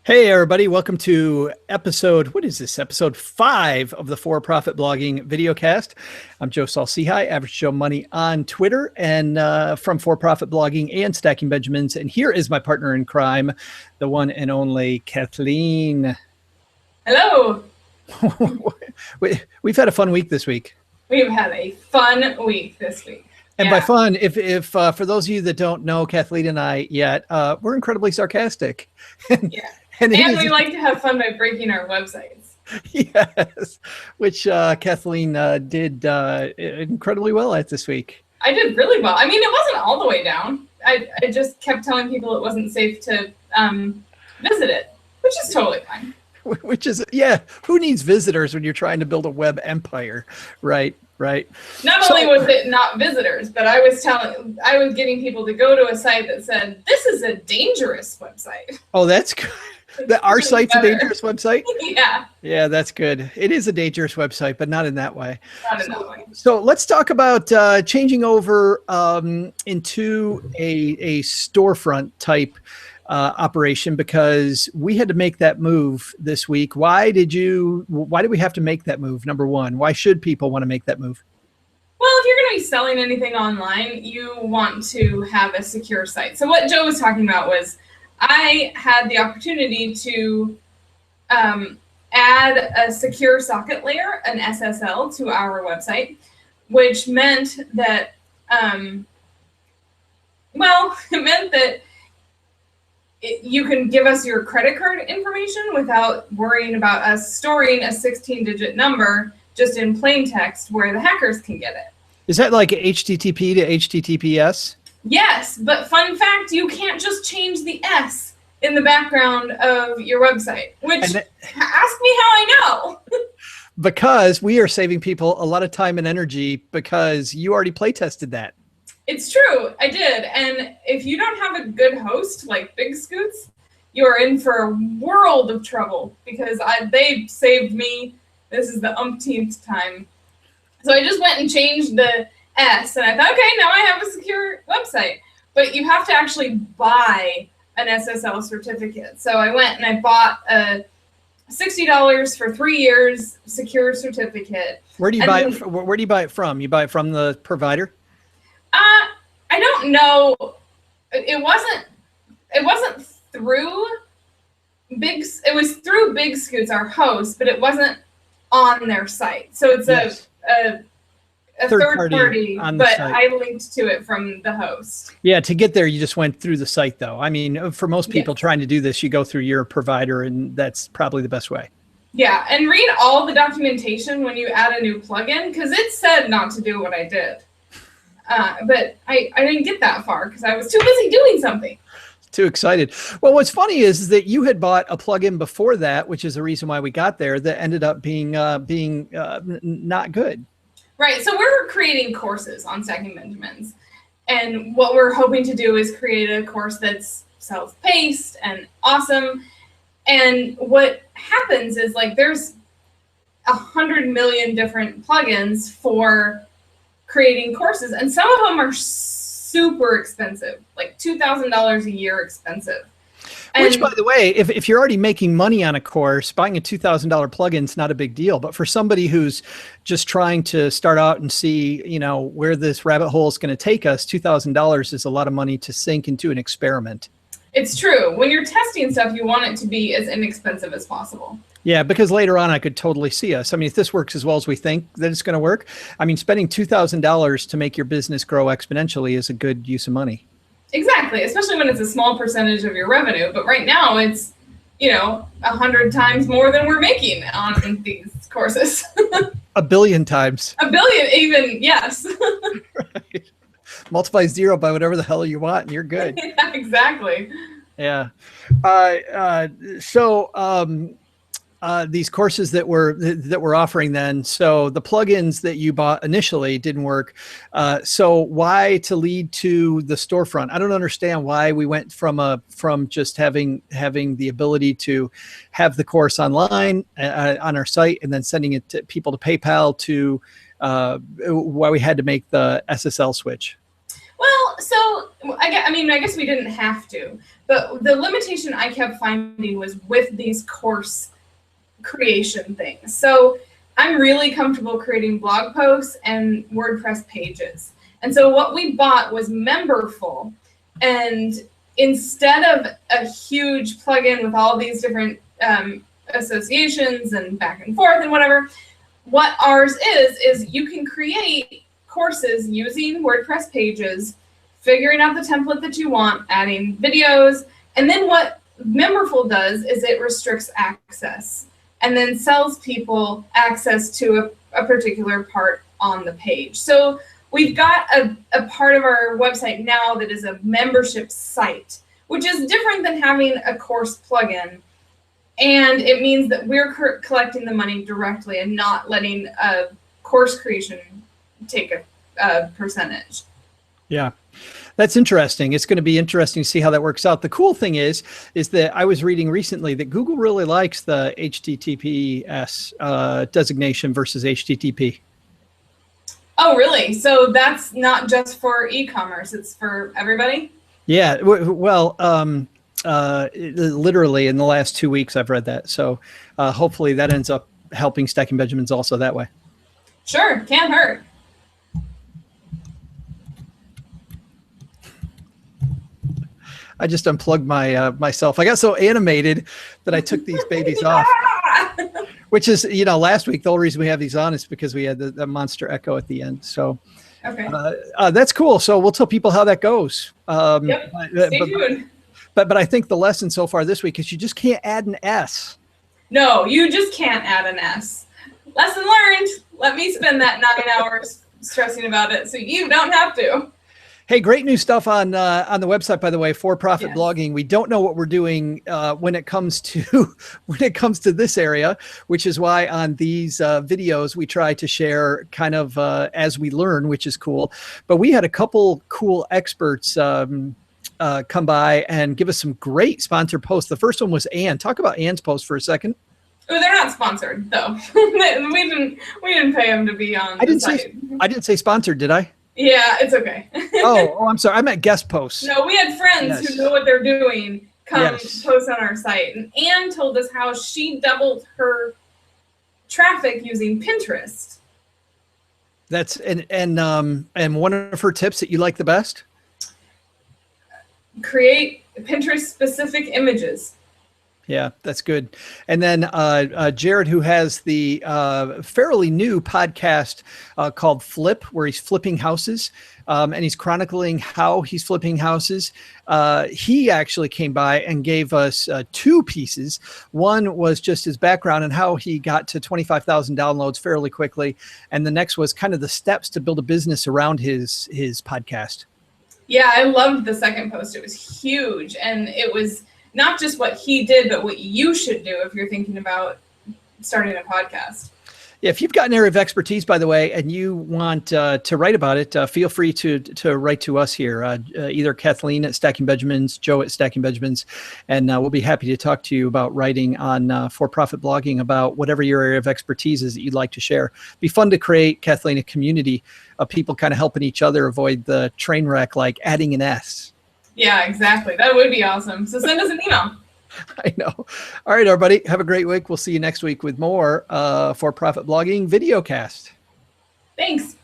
Hey, everybody. Welcome to what is this? Episode 5 of the For Profit Blogging Videocast. I'm Joe Saul-Sehy, Average Joe Money on Twitter, and from For Profit Blogging and Stacking Benjamins. And here is my partner in crime, the one and only Kathleen. Hello. We've had a fun week this week. We've had a fun week this week. And by fun, if for those of you that don't know Kathleen and I yet, we're incredibly sarcastic. Yeah. And we like to have fun by breaking our websites. Yes, which Kathleen did incredibly well at this week. I did really well. I mean, it wasn't all the way down. I just kept telling people it wasn't safe to visit it, which is totally fine. Which is, who needs visitors when you're trying to build a web empire, right? Not only was it not visitors, but I was getting people to go to a site that said, this is a dangerous website. Oh, that's good. Our site's better. A dangerous website? Yeah. Yeah, that's good. It is a dangerous website, but not in that way. Not in that way. So let's talk about changing over into a storefront type operation, because we had to make that move this week. Why did we have to make that move? Number one, why should people want to make that move? Well, if you're going to be selling anything online, you want to have a secure site. So what Joe was talking about was, I had the opportunity to add a secure socket layer, an SSL, to our website, which meant that, you can give us your credit card information without worrying about us storing a 16-digit number just in plain text where the hackers can get it. Is that like HTTP to HTTPS? Yes, but fun fact, you can't just change the S in the background of your website, which, ask me how I know. Because we are saving people a lot of time and energy, because you already play tested that. It's true, I did. And if you don't have a good host like Big Scoots, you're in for a world of trouble, because they saved me. This is the umpteenth time. So I just went and changed the S, and I thought, okay, now I have a secure website. But you have to actually buy an SSL certificate. So I went and I bought a $60 for 3 years secure certificate. Where do you buy it from? You buy it from the provider? I don't know. It wasn't through it was through Big Scoots, our host, but it wasn't on their site. So it's a third party, but site. I linked to it from the host. Yeah, to get there, you just went through the site, though. I mean, for most people trying to do this, you go through your provider, and that's probably the best way. Yeah, and read all the documentation when you add a new plugin, because it said not to do what I did. But I didn't get that far because I was too busy doing something. Too excited. Well, what's funny is that you had bought a plugin before that, which is the reason why we got there, that ended up being not good. Right. So we're creating courses on Stacking Benjamins. And what we're hoping to do is create a course that's self-paced and awesome. And what happens is, like, there's 100 million different plugins for creating courses, and some of them are super expensive, like $2,000 a year expensive. Which, by the way, if you're already making money on a course, buying a $2,000 plugin is not a big deal. But for somebody who's just trying to start out and see, where this rabbit hole is going to take us, $2,000 is a lot of money to sink into an experiment. It's true. When you're testing stuff, you want it to be as inexpensive as possible. Yeah, because later on, I could totally see us. I mean, if this works as well as we think that it's going to work, I mean, spending $2,000 to make your business grow exponentially is a good use of money. Exactly, especially when it's a small percentage of your revenue. But right now, it's 100 times more than we're making on these courses. 1 billion times. 1 billion, even, yes. Right. Multiply 0 by whatever the hell you want, and you're good. Yeah, exactly. Yeah. These courses that we're offering then, so the plugins that you bought initially didn't work. So why to lead to the storefront? I don't understand why we went from just having the ability to have the course online on our site and then sending it to people to PayPal to why we had to make the SSL switch. Well, so I guess we didn't have to, but the limitation I kept finding was with these course creation things. So I'm really comfortable creating blog posts and WordPress pages. And so what we bought was Memberful. And instead of a huge plugin with all these different associations and back and forth and whatever, what ours is you can create courses using WordPress pages, figuring out the template that you want, adding videos, and then what Memberful does is it restricts access and then sells people access to a particular part on the page. So we've got a part of our website now that is a membership site, which is different than having a course plugin. And it means that we're collecting the money directly and not letting a course creation take a percentage. Yeah. That's interesting. It's going to be interesting to see how that works out. The cool thing is that I was reading recently that Google really likes the HTTPS designation versus HTTP. Oh, really? So that's not just for e-commerce; it's for everybody. Yeah. Well, literally in the last 2 weeks, I've read that. So hopefully that ends up helping Stacking Benjamins also that way. Sure, can't hurt. I just unplugged my myself. I got so animated that I took these babies off, which is, last week, the whole reason we have these on is because we had the monster echo at the end. So okay, that's cool. So we'll tell people how that goes. Yep. Stay tuned. But I think the lesson so far this week is you just can't add an S. No, you just can't add an S. Lesson learned. Let me spend that 9 hours stressing about it so you don't have to. Hey, great new stuff on the website, by the way, for profit blogging. We don't know what we're doing when it comes to this area, which is why on these videos we try to share kind of as we learn, which is cool. But we had a couple cool experts come by and give us some great sponsored posts. The first one was Ann. Talk about Ann's post for a second. Oh, they're not sponsored though. we didn't pay them to be on. I didn't say sponsored, did I? Yeah, it's okay. oh, I'm sorry. I meant guest posts. No, we had friends who know what they're doing come post on our site. And Anne told us how she doubled her traffic using Pinterest. That's and one of her tips that you like the best? Create Pinterest specific images. Yeah, that's good. And then Jared, who has the fairly new podcast called Flip, where he's flipping houses, and he's chronicling how he's flipping houses. He actually came by and gave us 2 pieces. One was just his background and how he got to 25,000 downloads fairly quickly. And the next was kind of the steps to build a business around his podcast. Yeah, I loved the second post. It was huge. And it was not just what he did, but what you should do if you're thinking about starting a podcast. Yeah, if you've got an area of expertise, by the way, and you want to write about it, feel free to write to us here, either Kathleen at Stacking Benjamins, Joe at Stacking Benjamins, and we'll be happy to talk to you about writing on for-profit blogging about whatever your area of expertise is that you'd like to share. It'd be fun to create, Kathleen, a community of people kind of helping each other avoid the train wreck like adding an S. Yeah, exactly. That would be awesome. So send us an email. I know. All right, everybody. Have a great week. We'll see you next week with more for-profit blogging videocast. Thanks.